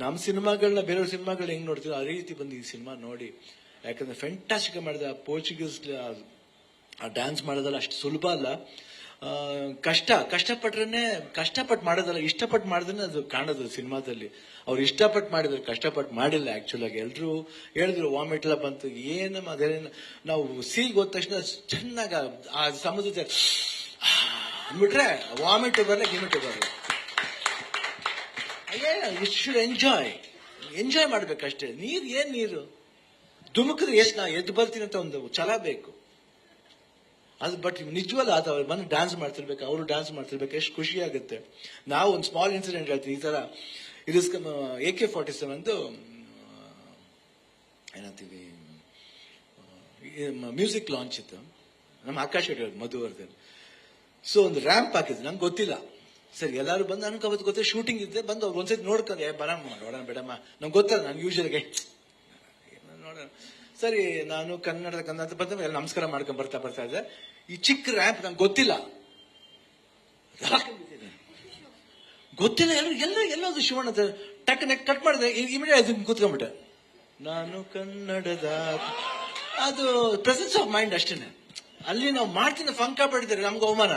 ನಮ್ಮ ಸಿನಿಮಾಗಳನ್ನ ಬೇರೆಯವ್ರ ಸಿನಿಮಾಗಳು ಹೆಂಗ್ ನೋಡ್ತೀವಿ ಅದೇ ರೀತಿ ಬಂದು ಈ ಸಿನಿಮಾ ನೋಡಿ. ಯಾಕಂದ್ರೆ ಫೆಂಟಾಸ್ಟಿಕ್ ಮಾಡಿದ. ಪೋರ್ಚುಗೀಸ್ ಆ ಡ್ಯಾನ್ಸ್ ಮಾಡೋದಲ್ಲ ಅಷ್ಟು ಸುಲಭ ಅಲ್ಲ. ಕಷ್ಟಪಟ್ಟು ಮಾಡೋದಲ್ಲ, ಇಷ್ಟಪಟ್ಟು ಮಾಡಿದ್ರೆ ಅದು ಕಾಣೋದು ಸಿನಿಮಾದಲ್ಲಿ. ಅವ್ರು ಇಷ್ಟಪಟ್ಟು ಮಾಡಿದ್ರು, ಕಷ್ಟಪಟ್ಟು ಮಾಡಿಲ್ಲ. ಆಕ್ಚುಲ್ ಆಗಿ ಎಲ್ರು ಹೇಳಿದ್ರು ವಾಮಿಟ್ ಎಲ್ಲ ಬಂತು, ಏನು ಅದೇ ನಾವು ಸೀಗ್ ಹೋದ ತಕ್ಷಣ ಚೆನ್ನಾಗ ಆ ಸಮುದ್ರ ಅಂದ್ಬಿಟ್ರೆ ವಾಮಿಟ್ ಬರಲ್ಲ, ಗಿಮಿಟ್ ಬರಲ್ಲ. ಇಟ್ ಶುಡ್ ಎಂಜಾಯ್ ಮಾಡ್ಬೇಕಷ್ಟೇ. ನೀರು ಧುಮುಕಿದ್ರೆ ಎಷ್ಟು ನಾ ಎದ್ದು ಬರ್ತೀನಿ ಅಂತ ಒಂದು ಛಲ ಬೇಕು ಅದು. ಬಟ್ ನಿಜವಲ್ಲ ಅದು ಅವ್ರು ಬಂದು ಡ್ಯಾನ್ಸ್ ಮಾಡ್ತಿರ್ಬೇಕು, ಅವರು ಡ್ಯಾನ್ಸ್ ಮಾಡ್ತಿರ್ಬೇಕು, ಎಷ್ಟು ಖುಷಿ ಆಗುತ್ತೆ. ನಾವು ಒಂದು ಸ್ಮಾಲ್ ಇನ್ಸಿಡೆಂಟ್ ಹೇಳ್ತೀವಿ. ಈ ತರ ಇದು AK-47 ಏನಂತೀವಿ ಮ್ಯೂಸಿಕ್ ಲಾಂಚ್ ಇತ್ತು ನಮ್ಮ ಆಕಾಶ್ ಮಧುವರ್ಧನ್. ಸೊ ಒಂದು ರ್ಯಾಂಪ್ ಹಾಕಿದ್ರು, ನಂಗೆ ಗೊತ್ತಿಲ್ಲ. ಸರಿ ಎಲ್ಲರೂ ಬಂದು ನನಗೆ ಅವತ್ತು ಗೊತ್ತಿಲ್ಲ, ಶೂಟಿಂಗ್ ಇದ್ದೆ. ಬಂದು ಅವ್ರು ಒಂದ್ಸತಿ ನೋಡ್ಕೊಂಡು ಬರಮ್ಮ ನೋಡೋಣ ಬೇಡಮ್ಮ, ನಂಗೆ ಗೊತ್ತಲ್ಲ, ನಾನು ಯೂಶಲ್ಗೆ ನೋಡೋಣ. ಸರಿ ನಾನು ಕನ್ನಡ ಬಂದ ನಮಸ್ಕಾರ ಮಾಡ್ಕೊಂಡ್ ಬರ್ತಾ ಇದ್ದೆ. ಈ ಚಿಕ್ಕ ರ್ಯಾಂಪ್ ನಂಗೆ ಗೊತ್ತಿಲ್ಲ ಎಲ್ಲೋದು ಶಿವಣ್ಣ ಟಕ್ ನೆಕ್ ಕಟ್ ಮಾಡಿದೆ. ಇಮಿಡಿಯೇಟ್ ಕೂತ್ಕೊಂಡ್ಬಿಟ್ಟೆ. ನಾನು ಕನ್ನಡದ ಅದು ಪ್ರೆಸೆನ್ಸ್ ಆಫ್ ಮೈಂಡ್ ಅಷ್ಟೇನೆ. ಅಲ್ಲಿ ನಾವು ಮಾಡ್ತೀನಿ ಫಂಕ ಪಡಿತಾರೆ, ನಮ್ಗೆ ಅವಮಾನ.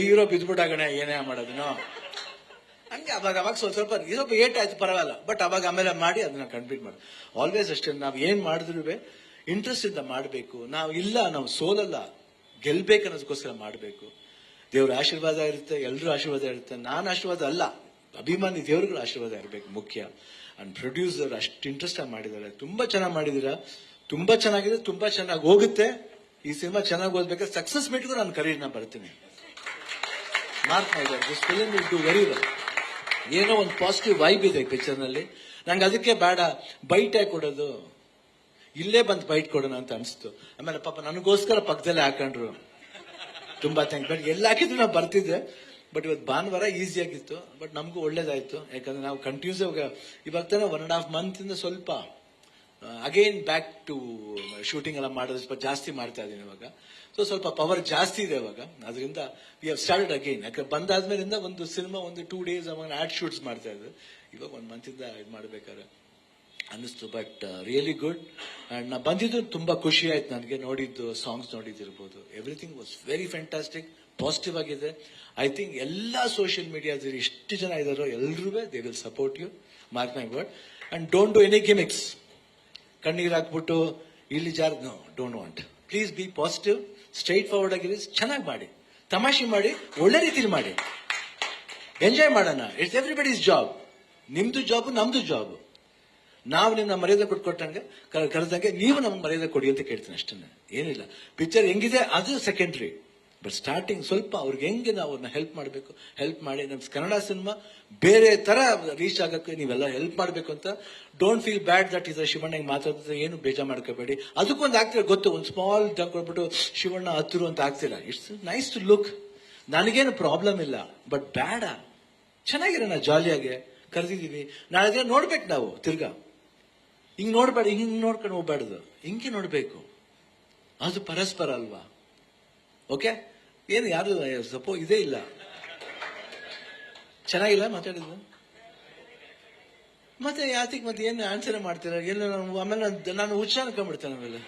ಹೀರೋ ಬಿದ್ಬಿಟ್ಟಾಗಣ ಏನೇ ಮಾಡೋದು ಹಂಗೆ. ಅವಾಗ ಸ್ವಲ್ಪ ಏಟ್ ಆಯ್ತು ಪರವಾಗಿಲ್ಲ, ಬಟ್ ಅವಾಗ ಆಮೇಲೆ ಮಾಡಿ ಅದನ್ನ ಕಂಪ್ಲೀಟ್ ಮಾಡಿ. ಆಲ್ವೇಸ್ ಅಷ್ಟೇ, ನಾವ್ ಏನ್ ಮಾಡಿದ್ರು ಇಂಟ್ರೆಸ್ಟ್ ಇಂದ ಮಾಡಬೇಕು. ನಾವು ಸೋಲಲ್ಲ, ಗೆಲ್ಬೇಕು ಅನ್ನೋದಕ್ಕೋಸ್ಕರ ಮಾಡಬೇಕು. ದೇವ್ರ ಆಶೀರ್ವಾದ ಇರುತ್ತೆ, ಎಲ್ರೂ ಆಶೀರ್ವಾದ ಇರುತ್ತೆ. ನಾನು ಆಶೀರ್ವಾದ ಅಲ್ಲ, ಅಭಿಮಾನಿ ದೇವ್ರಗಳ ಆಶೀರ್ವಾದ ಇರಬೇಕು ಮುಖ್ಯ. ಅಂಡ್ ಪ್ರೊಡ್ಯೂಸರ್ ಅಷ್ಟು ಇಂಟ್ರೆಸ್ಟ್ ಆಗಿ ಮಾಡಿದ್ದಾರೆ, ತುಂಬಾ ಚೆನ್ನಾಗಿ ಮಾಡಿದೀರಾ, ತುಂಬಾ ಚೆನ್ನಾಗಿದೆ, ತುಂಬಾ ಚೆನ್ನಾಗಿ ಹೋಗುತ್ತೆ. ಈ ಸಿನಿಮಾ ಚೆನ್ನಾಗಿ ಓದ್ಬೇಕಾದ್ರೆ ಸಕ್ಸಸ್ ಮೀಟ್ಗೂ ನಾನು ಕರೀರ್ನ ಬರ್ತೀನಿ. ಮಾರ್ಕ್ ಮಾಡಿದ್ದಾರೆ, this film will do very well. ಏನೋ ಒಂದು ಪಾಸಿಟಿವ್ ವೈಬ್ ಇದೆ ಪಿಕ್ಚರ್ ನಲ್ಲಿ. ನಂಗೆ ಅದಕ್ಕೆ ಬೇಡ ಬೈಟ್ ಆಗಿ ಕೊಡೋದು, ಇಲ್ಲೇ ಬಂದು ಬೈಟ್ ಕೊಡೋಣ ಅಂತ ಅನ್ಸ್ತು. ಆಮೇಲೆ ಪಾಪ ನನಗೋಸ್ಕರ ಪಕ್ಕದಲ್ಲೇ ಹಾಕೊಂಡ್ರು, ತುಂಬಾ ಥ್ಯಾಂಕ್ಸ್. ಬಟ್ ಎಲ್ಲ ಹಾಕಿದ್ರು ನಾವು ಬರ್ತಿದ್ದೆ. ಬಟ್ ಇವತ್ತು ಭಾನುವಾರ ಈಸಿ ಆಗಿತ್ತು, ಬಟ್ ನಮಗೂ ಒಳ್ಳೇದಾಯ್ತು. ಯಾಕಂದ್ರೆ ನಾವು ಕಂಟಿನ್ಯೂಸ್ ಇವಾಗ ತಾನೆ 1.5 month ಇಂದ ಸ್ವಲ್ಪ ಅಗೇನ್ ಬ್ಯಾಕ್ ಟು ಶೂಟಿಂಗ್ ಎಲ್ಲ ಮಾಡೋದು ಸ್ವಲ್ಪ ಜಾಸ್ತಿ ಮಾಡ್ತಾ ಇದ್ದೀನಿ ಇವಾಗ. ಸೊ ಸ್ವಲ್ಪ ಪವರ್ ಜಾಸ್ತಿ ಇದೆ ಇವಾಗ, ಅದರಿಂದ ವಿ ಹ್ಯಾವ್ ಸ್ಟಾರ್ಟೆಡ್ ಅಗೇನ್. ಯಾಕಂದ್ರೆ ಬಂದಾದ್ಮೇಲಿಂದ ಒಂದು ಸಿನಿಮಾ ಒಂದು 2 days ಅವಾಗ ಆಡ್ ಶೂಟ್ಸ್ ಮಾಡ್ತಾ ಇದ್ರು. ಇವಾಗ 1 month ಇಂದ ಇದು ಮಾಡ್ಬೇಕಾದ್ರೆ ಅನ್ನಿಸ್ತು. But really good. ಅಂಡ್ ನಾ ಬಂದಿದ್ದು ತುಂಬಾ ಖುಷಿ ಆಯ್ತು ನನಗೆ. ನೋಡಿದ್ದು ಸಾಂಗ್ಸ್ ನೋಡಿದಿರ್ಬೋದು, everything was very fantastic, positive ಆಗಿದೆ. ಐ ಥಿಂಕ್ ಎಲ್ಲಾ ಸೋಷಿಯಲ್ ಮೀಡಿಯಾದಲ್ಲಿ ಎಷ್ಟು ಜನ ಇದಾರೋ ಎಲ್ರೂ they will support you, mark my word. And don't do any gimmicks. ಕಣ್ಣೀರ್ ಹಾಕ್ಬಿಟ್ಟು ಇಲ್ಲಿ no, don't want. Please be positive, straightforward ಆಗಿರಿ, ಚೆನ್ನಾಗಿ ಮಾಡಿ, ತಮಾಷೆ ಮಾಡಿ, ಒಳ್ಳೆ ರೀತಿಲಿ ಮಾಡಿ, ಎಂಜಾಯ್ ಮಾಡೋಣ. It's everybody's job. ನಿಮ್ದು ಜಾಬ್, ನಮ್ದು ಜಾಬ್. ನಾವು ನಿಮ್ಮ ಮರ್ಯಾದೆ ಕೊಟ್ಕೊಟ್ಟಂಗೆ ಕರೆದಂಗೆ ನೀವು ನಮ್ಗೆ ಮರ್ಯಾದೆ ಕೊಡಿ ಅಂತ ಕೇಳ್ತೀನಿ ಅಷ್ಟೇ. ಏನಿಲ್ಲ, ಪಿಕ್ಚರ್ ಹೆಂಗಿದೆ ಅದು ಸೆಕೆಂಡ್ರಿ. ಬಟ್ ಸ್ಟಾರ್ಟಿಂಗ್ ಸ್ವಲ್ಪ ಅವ್ರಿಗೆ ಹೆಂಗೆ ನಾವು ಅವ್ರನ್ನ ಹೆಲ್ಪ್ ಮಾಡಬೇಕು, ಹೆಲ್ಪ್ ಮಾಡಿ ನಮ್ಮ ಕನ್ನಡ ಸಿನಿಮಾ ಬೇರೆ ತರ ರೀಚ್ ಆಗಕ್ಕೆ ನೀವೆಲ್ಲ ಹೆಲ್ಪ್ ಮಾಡಬೇಕು ಅಂತ. Don't feel bad that is Shivanna ಮಾತಾಡಿದ್ರೆ ಏನು ಬೇಜಾರು ಮಾಡ್ಕೋಬೇಡಿ. ಅದಕ್ಕೊಂದು ಆಗ್ತೀರಾ ಗೊತ್ತು, ಒಂದು ಸ್ಮಾಲ್ ಡಂಕ್ ಕೊಟ್ಬಿಟ್ಟು ಶಿವಣ್ಣ ಹತ್ತಿರು ಅಂತ ಆಗ್ತೀರಾ. It's nice to look. ನನಗೇನು ಪ್ರಾಬ್ಲಮ್ ಇಲ್ಲ, ಬಟ್ ಬೇಡ, ಚೆನ್ನಾಗಿರೋಣ, ಜಾಲಿಯಾಗಿ ಕರೆದಿದೀವಿ. ನಾಳೆ ನೋಡ್ಬೇಕು ನಾವು ತಿರ್ಗಾ. ಹಿಂಗ್ ನೋಡ್ಬೇಡ, ಹಿಂಗ್ ನೋಡ್ಕೊಂಡು ಹೋಗ್ಬಾರ್ದು, ಹಿಂಗೆ ನೋಡ್ಬೇಕು. ಅದು ಪರಸ್ಪರ ಅಲ್ವಾ? ಓಕೆ, ಏನು ಯಾರು ಸಪೋ ಇದೇ ಇಲ್ಲ. ಚೆನ್ನಾಗಿಲ್ಲ ಮಾತಾಡಿದ್ದು ಮತ್ತೆ ಯಾತಿಗೆ ಮತ್ತೆ ಏನು ಆನ್ಸರ್ ಮಾಡ್ತೀರ? ಎಲ್ಲ ಆಮೇಲೆ ನಾನು ಹುಚ್ಚ ಅನ್ಕೊಂಡ್ಬಿಡ್ತೇನೆ. ಆಮೇಲೆ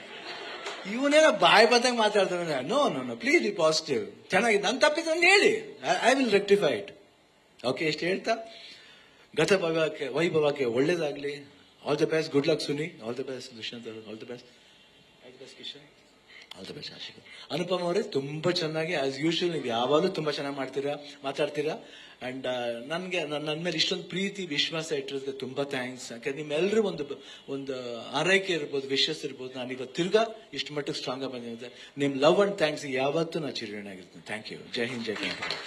ಇವನೇನ ಬಾಯ್ ಬಂದಂಗೆ ಮಾತಾಡ್ತಾನೆ. No no no, please be positive. ಚೆನ್ನಾಗಿದೆ, ನನ್ ತಪ್ಪಿದ್ರೆ ಹೇಳಿ, I will rectify it. Okay, ಎಷ್ಟು ಹೇಳ್ತಾ ವೈಭವಕ್ಕೆ ಒಳ್ಳೇದಾಗ್ಲಿ. All the best, good luck Suni, all the best Dushyant, all the best Kishan, all the best Ashik. Anupam ಅವರೇ ತುಂಬಾ ಚೆನ್ನಾಗಿ ಆಸ್ ಯೂಶುವಲ್ ನೀವು ಯಾವಾಗಲೂ ತುಂಬಾ ಚೆನ್ನಾಗಿ ಮಾತಾಡ್ತೀರಾ. ಅಂಡ್ ನನ್ಗೆ ನನ್ನ ಮೇಲೆ ಇಷ್ಟೊಂದು ಪ್ರೀತಿ ವಿಶ್ವಾಸ ಇಟ್ಟಿರೋದಕ್ಕೆ ತುಂಬಾ ಥ್ಯಾಂಕ್ಸ್. ಯಾಕಂದ್ರೆ ನಿಮ್ಮೆಲ್ಲರೂ ಒಂದು ಆರೈಕೆ ಇರ್ಬೋದು, ವಿಶ್ವಾಸ ಇರ್ಬೋದು. ನಾನು ಇವತ್ತು ತಿರ್ಗಾ ಇಷ್ಟು ಮಟ್ಟಿಗೆ ಸ್ಟ್ರಾಂಗ್ ಆಗಿ ಬಂದಿದ್ದೆ. ನಿಮ್ ಲವ್ ಅಂಡ್ ಥ್ಯಾಂಕ್ಸ್ ಯಾವತ್ತೂ ನಾ ಚಿರಋಣಿ ಆಗಿರ್ತೀನಿ. Thank you. ಜೈ ಹಿಂದ್, ಜೈ ಕರ್ನಾಟಕ.